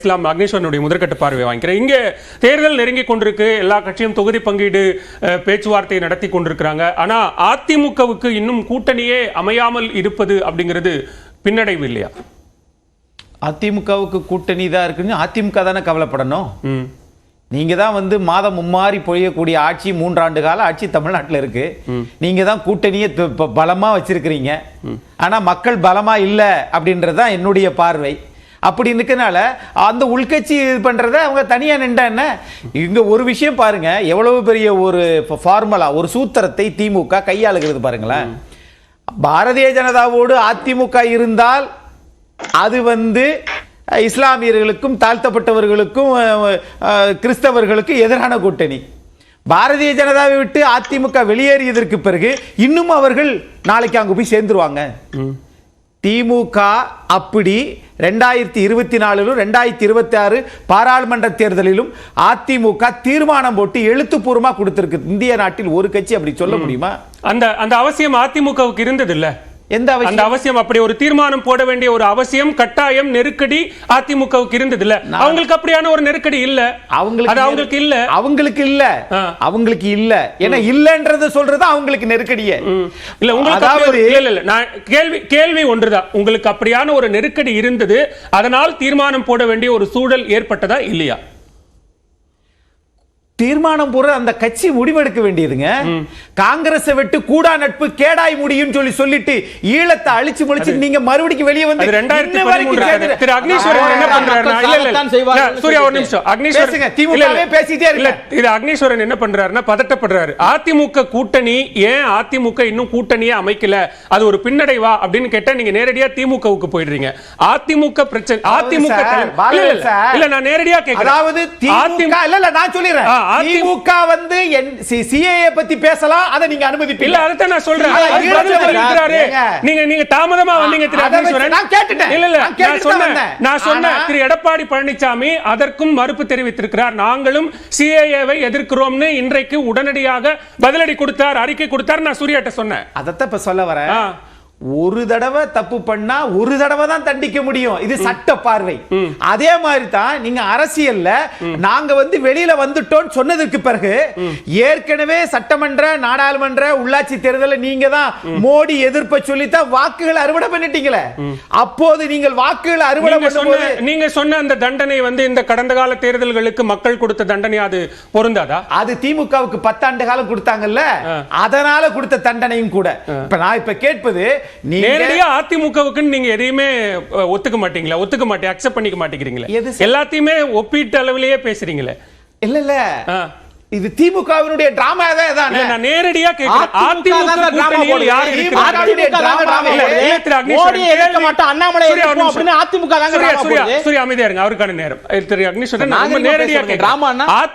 இஸ்லாம் அக்னீஸ்வரனுடைய முதற்கட்ட பார்வை வாங்கிக்கிறேன். இங்கே தேர்தல் நெருங்கி கொண்டிருக்கு, எல்லா கட்சியும் தொகுதி பங்கீடு பேச்சுவார்த்தை நடத்தி கொண்டிருக்கிறாங்க. ஆனா அதிமுகவுக்கு இன்னும் கூட்டணியே அமையாமல் இருப்பது அப்படிங்கிறது பின்னடைவு இல்லையா? அதிமுகவுக்கு கூட்டணி தான் இருக்குன்னு அதிமுக தானே கவலைப்படணும். நீங்க தான் மாதம் மும்மாறி பொழியக்கூடிய ஆட்சி 3 ஆண்டு கால ஆட்சி தமிழ்நாட்டில் இருக்கு. நீங்க தான் கூட்டணியை பலமா வச்சிருக்கிறீங்க. ஆனா மக்கள் பலமா இல்லை அப்படின்றதுதான் என்னுடைய பார்வை. அப்படி இருக்கனால அந்த உள்கட்சி இது பண்றத அவங்க தனியா நின்றா என்ன? இங்க ஒரு விஷயம் பாருங்க, எவ்வளவு பெரிய ஒரு ஃபார்முலா, ஒரு சூத்திரத்தை திமுக கையாளுகிறது பாருங்களேன். பாரதிய ஜனதாவோடு அதிமுக இருந்தால் அது இஸ்லாமியர்களுக்கும் தாழ்த்தப்பட்டவர்களுக்கும் கிறிஸ்தவர்களுக்கும் எதிரான கூட்டணி. பாரதிய ஜனதாவை விட்டு அதிமுக வெளியேறியதற்கு பிறகு இன்னும் அவர்கள் நாளைக்கு அங்கு போய் சேர்ந்துருவாங்க. திமுக அப்படி 2024 2026 பாராளுமன்ற தேர்தலிலும் அதிமுக தீர்மானம் போட்டு எழுத்துப்பூர்வமா கொடுத்திருக்கு. இந்திய நாட்டில் ஒரு கட்சி அப்படி சொல்ல முடியுமா? அந்த அவசியம் அதிமுகவுக்கு இருந்தது இல்ல? அந்த அவசியம், அப்படி ஒரு தீர்மானம் போட வேண்டிய ஒரு அவசியம், கட்டாயம், நெருக்கடி அதிமுகவுக்கு இருந்தது இல்ல? அவங்களுக்கு அப்படியான ஒரு நெருக்கடி இல்ல. அவங்களுக்கு இல்ல. ஏன்னா இல்லன்றது சொல்றது அவங்களுக்கு நெருக்கடியே இல்ல. உங்களுக்கு இல்ல. நான் கேள்வி ஒன்றுதான், உங்களுக்கு அப்படியான ஒரு நெருக்கடி இருந்தது, அதனால் தீர்மானம் போட வேண்டிய ஒரு சூழல் ஏற்பட்டதா இல்லையா? தீர்மானம் போற அந்த கட்சி முடிவெடுக்க வேண்டியதுங்க. காங்கிரஸை விட்டு கூடா நட்பு கேடாய் முடியும் சொல்லிட்டு ஈழத்தை அழிச்சு முடிச்சு நீங்க மறுபடியும் வெளியே வந்து 2013 திரு அக்னீஸ்வரன் என்ன பண்றாருன்னா, சூர்யா ஒரு நிமிஷம், அக்னீஸ்வரன் திமுகவே பேசிட்டே இல்ல. இது அக்னீஸ்வரன் என்ன பண்றாருன்னா பதட்டப்படுறாரு. அதிமுக கூட்டணி ஏன் அதிமுக இன்னும் கூட்டணியே அமைக்கல, அது ஒரு பின்னடைவா அப்படின்னு கேட்டா நீங்க நேரடியா திமுகவுக்கு போயிடுறீங்க. அதிமுக பிரச்சனை, அதிமுக இல்ல, நான் நேரடியா கேக்குறேன். அதாவது திமுக இல்ல, நான் சொல்லிடுறேன். திமுக சிஏஏ பத்தி பேசலாம், அதை நீங்க அனுமதிப்பீங்க இல்ல? அத நான் சொல்றேன். நீங்க தாமதமா வந்தீங்க திரு அக்னீஸ்வரன். நான் கேட்டுட்டேன். இல்ல, நான் சொன்னேன் திரு எடப்பாடி பழனிசாமி அதற்கும் மறுப்பு தெரிவித்திருக்கிறார். நாங்களும் சிஏஏவை எதிர்க்கிறோம்னு இன்றைக்கு உடனடியாக பதிலடி கொடுத்தார், அறிக்கை கொடுத்தார். நான் சூர்யாட்ட சொன்னேன். அதத்தான் இப்ப சொல்ல வரேன். ஒரு தடவை தப்பு பண்ணா ஒரு தடவை தான் தண்டிக்க முடியும், இது சட்ட பார்வை. அதே மாதிரி தான் நீங்க அரசியல்ல நாங்க வெளியில வந்துட்டோம் சொன்னதுக்கு பிறகு ஏற்கனவே சட்டமன்ற நாடாளுமன்ற உள்ளாட்சி தேர்தல நீங்க தான் மோடி எதிர்ப்ப சொல்லித்தான் வாக்குகள் அறுவடை பண்ணிட்டீங்களே. அப்போது நீங்கள் வாக்குகள் அறுவடை பண்ணும்போது நீங்க சொன்ன அந்த தண்டனை இந்த கடந்த கால தேர்தல்களுக்கு மக்கள் கொடுத்த தண்டனை அது பொருந்தாதா? அது திமுகவுக்கு 10 ஆண்டு காலம் கொடுத்தாங்கல்ல, அதனால கொடுத்த தண்டனையும் கூட. இப்ப நான் கேட்பது, நேரடியா அதிமுகவுக்கு நீங்க எதையுமே ஒத்துக்க மாட்டீங்களா? அக்செப்ட் பண்ணிக்க மாட்டேங்கிறீங்களா? எல்லாத்தையுமே ஒப்பீட்டு அளவிலேயே பேசுறீங்களே. இல்ல இது திமுகவினுடைய டிராமாவே தான். நான் நேரடியா கேக்குறேன், அதிமுக கூட்டணியில் யார் அவருக்கான நேரம் திரு அக்னீஸ்வரன் நேரடியா கேக்குறேன்.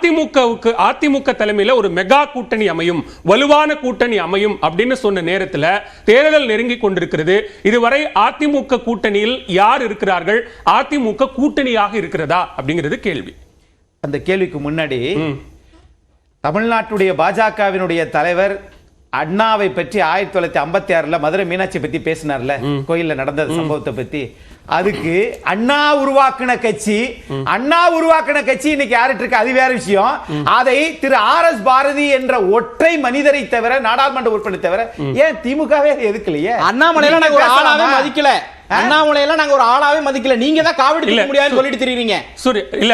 அதிமுக தலைமையில ஒரு மெகா கூட்டணி அமையும், வலுவான கூட்டணி அமையும் அப்படின்னு சொன்ன நேரத்தில் தேர்தல் நெருங்கி கொண்டிருக்கிறது. இதுவரை அதிமுக கூட்டணியில் யார் இருக்கிறார்கள்? அதிமுக கூட்டணியாக இருக்கிறதா அப்படிங்கிறது கேள்வி. அந்த கேள்விக்கு முன்னாடி தமிழ்நாட்டுடைய பாஜகவினுடைய தலைவர் அண்ணாவை பற்றி 1956 மதுரை மீனாட்சி பத்தி பேசினார்ல, கோயில்ல நடந்த சம்பவத்தை பத்தி. அதுக்கு அண்ணா உருவாக்கின கட்சி இன்னைக்கு யார்கிட்ட இருக்கு அது வேற விஷயம். அதை திரு RS பாரதி என்ற ஒற்றை மனிதரை தவிர, நாடாளுமன்ற உறுப்பினர் தவிர ஏன் திமுகவே எதுக்கலையே? அண்ணாமலையில நாங்க ஒரு ஆளாவே மதிக்கல, அண்ணாமலையில நாங்க ஒரு ஆளாவே மதிக்கல, நீங்க தான் காவடி தூக்க முடியாதுன்னு சொல்லிட்டு தெரியுறீங்க. சரி, இல்ல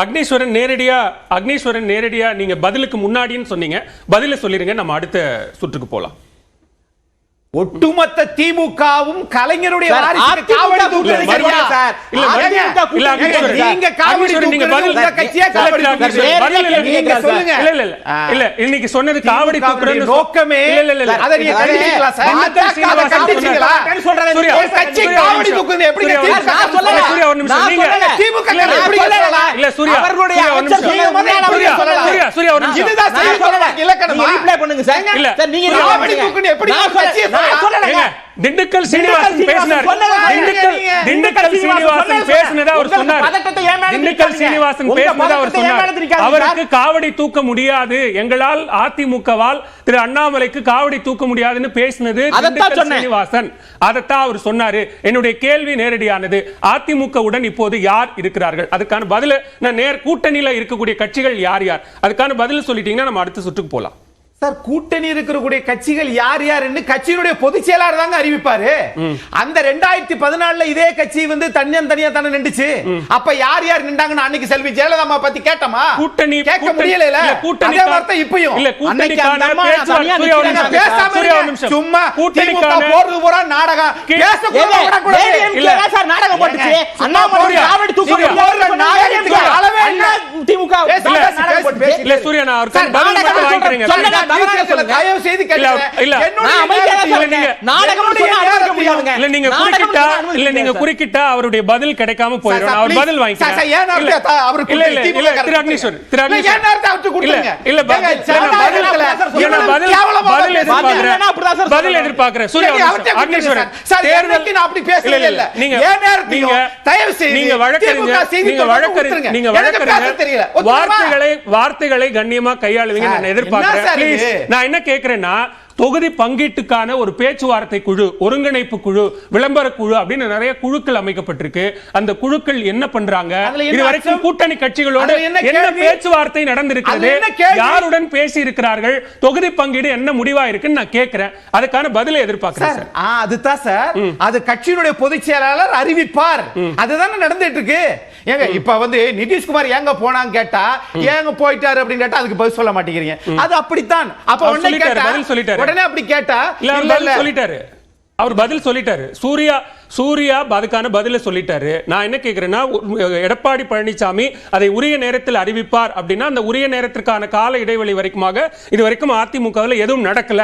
அக்னீஸ்வரன் நேரடியா நீங்க பதிலுக்கு முன்னாடின்னு சொன்னீங்க, பதில சொல்லிருங்க, நம்ம அடுத்த சுற்றுக்கு போலாம். ஒட்டுமொத்த திமுகவும் கலைஞருடைய காவடி தூக்குறது சரியா சார்? நீங்க காவடி தூக்குறது கட்சியா காவடி தூக்குறது நீங்க சொல்லுங்க. இல்ல இன்னைக்கு சொன்னது காவடி தூக்குறது நோக்கமே இல்ல. அத நீங்க கண்டிக்கலாம் சார். அத கண்டிச்சீங்களா? சொல்றேன் கட்சி காவடி தூக்குறது எப்படி நான் சொல்லல. சூர்யா ஒரு நிமிஷம், நீங்க திமுக எப்படி சொல்லலாம்? இல்ல சூர்யா அவர்களுடைய அமைச்சர் சூர்யா ஒரு நிமிஷம், இதுதான் சொல்லல இலக்கணமா ரிப்ளை பண்ணுங்க சார். இல்ல சார், நீங்க காவடி தூக்குறது எப்படி கட்சி திண்டுக்கல் சீனிவாசன் பேசினார். திண்டுக்கல் சீனிவாசன் பேசினதா அவர் சொன்னார். திண்டுக்கல் சீனிவாசன் பேசினதா அவர் சொன்னார். அவருக்கு காவடி தூக்க முடியாது, எங்களால் அதிமுகவால் திரு அண்ணாமலைக்கு காவடி தூக்க முடியாதுன்னு பேசினது திண்டுக்கல் சீனிவாசன். அதைத்தான் அவர் சொன்னாரு. என்னுடைய கேள்வி நேரடியானது, அதிமுகவுடன் இப்போது யார் இருக்கிறார்கள்? அதுக்கான பதில நான் கூட்டணியில இருக்கக்கூடிய கட்சிகள் யார் யார், அதுக்கான பதில் சொல்லிட்டீங்கன்னா நம்ம அடுத்த சுற்றுக்கு போலாம். சார், கூட்டணி இருக்கக்கூடிய கட்சிகள் யார் யாருன்னு கட்சியினுடைய பொதுச் செயலாளர் தாங்க அறிவிப்பாரு. அந்த 2014 இதே கட்சி வந்து தனியா தானே நின்றுச்சு. அப்ப யார் யார் நின்றாங்கன்னு அன்னைக்கு செல்வி ஜெயலலிதா பத்தி கேட்டோமா? கூட்டணி கேட்க முடியல. கூட்டணி வார்த்தை இப்பயும் இல்ல. கூட்டணிக்கான சும்மா கூட்டணிக்கான போறது பூரா நாடகம். பேச கூட இல்ல சார், நாடகம் போட்டுச்சு. அண்ணாமலை காவடி தூக்க முடியாத நாடகத்துக்கு அளவே இல்ல. திமுக நாடகம் போட்டு இல்ல. சூர்யா, நான் அவருக்கு பதில் மட்டும் வாங்கிக்கிறேன். தயவு செய்து நீங்க குறுக்கிட்டா அவருடைய பதில் கிடைக்காம போயிடும். அவர் பதில் வாங்கிக்கிறேன். பதில் எதிர்பார்க்கிறேன். வார்த்தைகளை கண்ணியமா கையாளுவீங்க நான் எதிர்பார்க்கிறேன். நான் என்ன கேக்குறேன்னா, தொகுதி பங்கீட்டுக்கான ஒரு பேச்சுவார்த்தை குழு, ஒருங்கிணைப்பு குழு, விளம்பர குழு அப்படின்னு நிறைய குழுக்கள் அமைக்கப்பட்டிருக்கு. அந்த குழுக்கள் என்ன பண்றாங்க? இதுவரைக்கும் கூட்டணி கட்சிகளோடு என்ன பேச்சுவார்த்தை நடந்திருக்கிறது? யாருடன் பேசி இருக்கிறார்கள்? தொகுதி பங்கீடு என்ன முடிவா இருக்குன்னு நான் கேட்கிறேன். அதுக்கான பதிலை எதிர்பார்க்கிறேன் சார். அதுதான் சார், அது கட்சியினுடைய பொதுச் செயலாளர் அறிவிப்பார். அதுதானே நடந்துட்டு இருக்கு. ஏங்க இப்ப வந்து நிதிஷ்குமார் எங்க போனாங்க கேட்டா, ஏங்க போயிட்டாரு அப்படின்னு கேட்டா அதுக்கு பதில் சொல்ல மாட்டேங்கிறீங்க. அது அப்படித்தான். அப்ப உடனே கேட்டா பதில் சொல்லிட்டாரு. உடனே அப்படி கேட்டா இல்ல சொல்லிட்டாரு. அவர் பதில் சொல்லிட்டாரு. சூர்யா அதுக்கான பதில சொல்லிட்டாரு. நான் என்ன கேக்குறேன்னா, எடப்பாடி பழனிசாமி அதை உரிய நேரத்தில் அறிவிப்பார் அப்படின்னா, அந்த உரிய நேரத்திற்கான கால இடைவெளி வரைக்குமாக இதுவரைக்கும் அதிமுகவில் எதுவும் நடக்கல.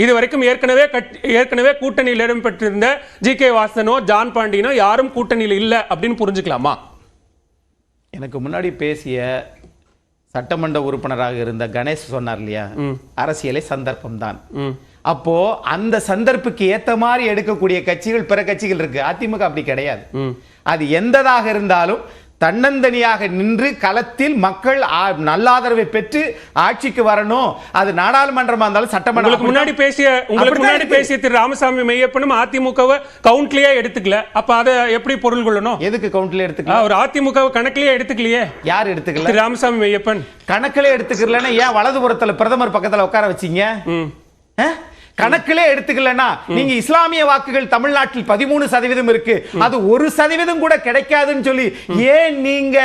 இதுவரைக்கும் ஏற்கனவே கூட்டணியில் இடம்பெற்றிருந்த ஜி.கே. வாசனோ ஜான் பாண்டியனோ யாரும் கூட்டணியில் இல்ல அப்படின்னு புரிஞ்சுக்கலாமா? எனக்கு முன்னாடி பேசிய சட்டமன்ற உறுப்பினராக இருந்த கணேஷ் சொன்னார் இல்லையா, அரசியலை சந்தர்ப்பம் தான். அப்போ அந்த சந்தர்ப்புக்கு ஏத்த மாதிரி எடுக்கக்கூடிய கட்சிகள் பிற கட்சிகள் இருக்கு. அதிமுக அப்படி கிடையாது. அது எந்ததாக இருந்தாலும் தன்னந்தனியாக நின்று களத்தில் மக்கள் நல்ல ஆதரவை பெற்று ஆட்சிக்கு வரணும். அது நாடாளுமன்றமா இருந்தாலும் சட்டமன்றம். முன்னாடி பேசிய திரு ராமசாமி மெய்யப்பனும் அதிமுகவை கவுண்ட்லயே எடுத்துக்கல. அப்ப அதை எப்படி பொருள் கொள்ளணும்? எதுக்கு கவுண்ட்ல எடுத்துக்கல? ஒரு அதிமுக கணக்கிலேயே எடுத்துக்கலையே. யார் எடுத்துக்கல? திரு ராமசாமி மெய்யப்பன் கணக்கிலே எடுத்துக்கலன்னா ஏன் வலதுபுறத்துல பிரதமர் பக்கத்துல உட்கார வச்சீங்க? கணக்கிலே எடுத்துக்கலன்னா, நீங்க இஸ்லாமிய வாக்குகள் தமிழ்நாட்டில் 13% இருக்கு, அது 1% கூட கிடைக்காதுன்னு சொல்லி ஏன் நீங்க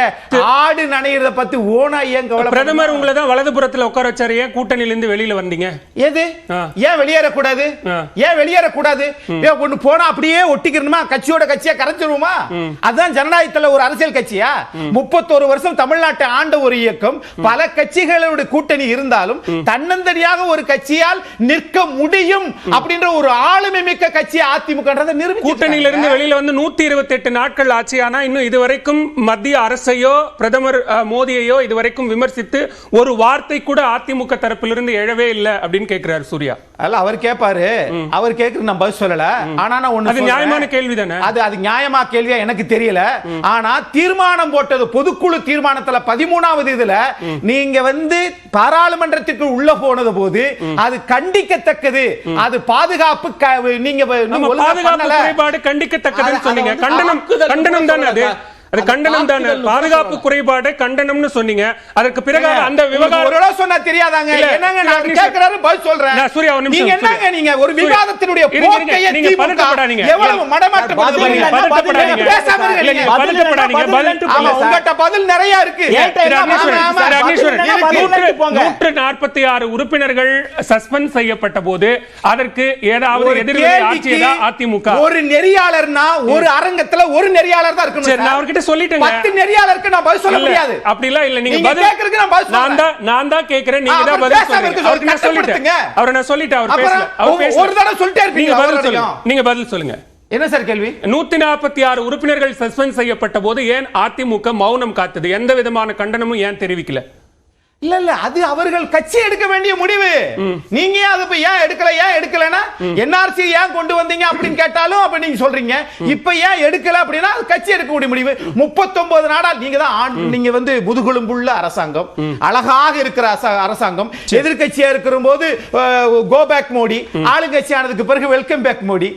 ஆடு நனையறத பத்தி ஓனா ஏன் கவலை? பிரதமர் உங்களை தான் வலதுபுறத்துல உட்கார வச்சாரு. ஏன் கூட்டணியில இருந்து வெளியில வந்தீங்க? எது ஏன் வெளியேறக்கூடாது? ஏன் வெளியேறக்கூடாது? ஒண்ணு போனா அப்படியே ஒட்டிக்கிறணுமா? கட்சியோட கட்சியா கரைச்சிருவோமா? அதுதான் ஜனநாயகத்துல ஒரு அரசியல் கட்சியா? 31 வருஷம் தமிழ்நாட்டை ஆண்ட ஒரு இயக்கம், பல கட்சிகளோட கூட்டணி இருந்தாலும் தன்னந்தனியாக ஒரு கட்சியால் நிற்க முடியும் அப்படின்ற ஒரு ஆளுமை மிக்க கட்சி அதிமுகன்றதை நிரூபிச்சு கூட்டணியில இருந்து வெளியில வந்து 128 நாட்கள் ஆச்சு. ஆனா இன்னும் இதுவரைக்கும் மத்திய அரசையோ பிரதமர் மோடியையோ இதுவரைக்கும் விமர்சித்து ஒரு வார்த்தை கூட அதிமுக தரப்பிலிருந்து எழவே இல்லை அப்படின்னு கேட்கிறார் சூர்யா. அல்ல, அவர் கேட்பாரு, அவர் கேட்கறது நான் பதில் சொல்லல. ஆனா நான் ஒண்ணு, அது நியாயமான கேள்வி தானே. அது நியாயமா கேள்வியா எனக்கு தெரியல. ஆனா தீர்மானம் போட்டது பொதுக்குழு தீர்மானத்துல 13வது இதுல நீங்க வந்து பாராளுமன்றத்திற்கு உள்ள போனது போது அது கண்டிக்கத்தக்கது, அது பாதுகாப்பு நீங்க பாதுகாப்பு குறைபாடு கண்டிக்கத்தக்கதுன்னு சொன்னீங்க. கண்டனம் தானே அது. அது கண்டனம் தானே. பாதுகாப்பு குறைபாடு கண்டனம்னு சொன்னீங்க. அதற்கு பிறகு அந்த விவகாரம் சொன்னா தெரியாதாங்க. என்னங்க நான் கேக்குறாரு பதில் சொல்றேன். சூர்யா ஒரு நிமிஷம். நீங்க என்னங்க நீங்க ஒரு விவாதத்தினுடைய போக்கை நீங்க பதட்டப்படாதீங்க. எவ்வளவு மடமாட்டப்படுது நீங்க பதட்டப்படாதீங்க. பேசாம இருங்க. பதட்டப்படாதீங்க. உங்கட்ட பதில் நிறைய இருக்கு. 146 உறுப்பினர்கள் சஸ்பெண்ட் செய்யப்பட்ட போது அதற்கு ஏதாவது எதிர்வினை ஆட்சியதா அதிமுக? ஒரு நெறியாளர்னா ஒரு அரங்கத்துல ஒரு நெறியாளர் தான் இருக்கணும். சரி, நான் அவர்கிட்ட சொல்லிட்டேன். 10 நெறியாளருக்கு நான் பதில் சொல்ல முடியாது. அப்படிலாம் இல்ல. நீங்க பதில் கேக்குறதுக்கு நான் பதில் சொல்றேன். நான் தான் கேக்குறேன், நீங்க தான் பதில் சொல்லுங்க. அவருக்கு நான் சொல்லிட்டேன். அவரை நான் சொல்லிட்டேன். அவர் பேசல. அவர் பேசல. ஒரு தடவை சொல்லிட்டே இருக்கீங்க. நீங்க பதில் சொல்லுங்க. என்ன சார் கேள்வி? 146 உறுப்பினர்கள் சஸ்பெண்ட் செய்யப்பட்ட போது ஏன் அதிமுக மௌனம் காத்தது? எந்த விதமான கண்டனமும் ஏன் தெரிவிக்கல? இல்ல அது அவர்கள் கட்சி எடுக்க வேண்டிய முடிவு. நீங்க அது ஏன் எடுக்கலனா என்ஆர்சி ஏன் கொண்டு வந்தீங்க அப்படின்னு கேட்டாலும் அப்ப நீங்க சொல்றீங்க. இப்ப ஏன் எடுக்கல அப்படின்னா கட்சி எடுக்கக்கூடிய முடிவு. 39 நாடா நீங்க தான் நீங்க வந்து முதுகெலும்புள்ள அரசாங்கம், அழகாக இருக்கிற அரசாங்கம். எதிர்க்கட்சியா இருக்கிற போது கோ பேக் மோடி, ஆளுங்கட்சி ஆனதுக்கு பிறகு வெல்கம் பேக் மோடி.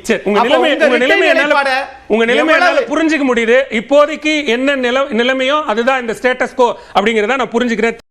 உங்க நிலைமை என்னால புரிஞ்சுக்க முடியுது. இப்போதைக்கு என்ன நிலைமையோ அதுதான் இந்த ஸ்டேட்டஸ் கோ அப்படிங்கறத நான் புரிஞ்சுக்கிறேன்.